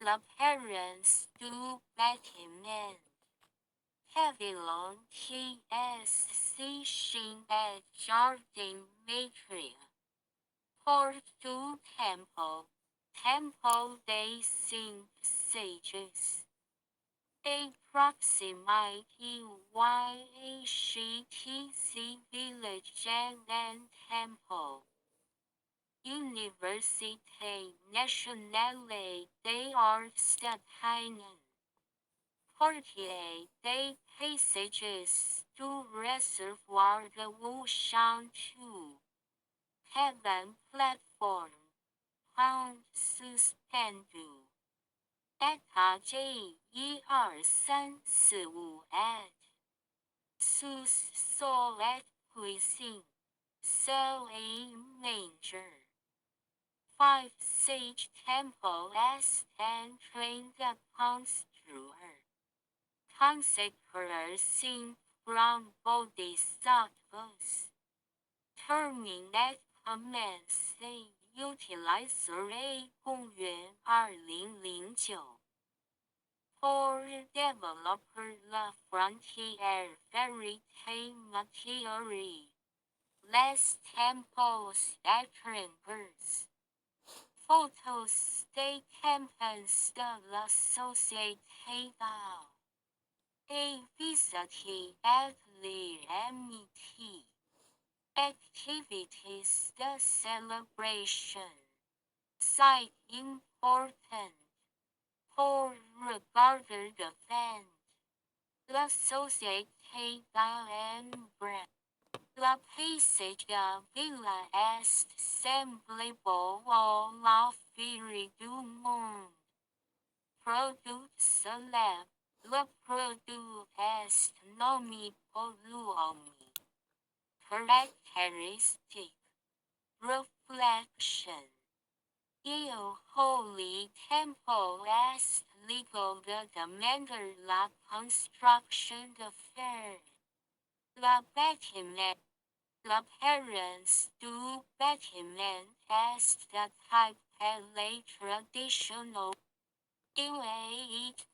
The parents do bâtiment. Pavillon TSC Shin at Jardin Matria. Port du Temple. Temple des Cinq Sages. A proximity YACTC Village and Temple. Université Nationale des Arts de Heinen. Quartier des Paysages du Réservoir de Wushanqiu. Heaven Platform. Pont suspendu. Étage 1, 2, 3, 4, 5. Sous-sol et cuisine. So a manger. 5 Sage Temple est en train de construire. Consécration from Bodhisattvas. Terminate commencé. Utiliser 公元2009. For developer La Frontier Verite Materie. Les Tempos étrangers. Photos des campagnes de la société d'art. A visite at l'MIT. Activities de celebration. Site important. For regarder the event. La société d'Alembra. La paysage de Villa est semblable à la féerie du monde. Produit célèbre. Le produit est nommé polluomi. Caractéristique. Reflection. Il Holy Temple est legal de demander la construction de fer. La bâtiment. L'apparence du bâtiment est de type palais traditionnel. Il est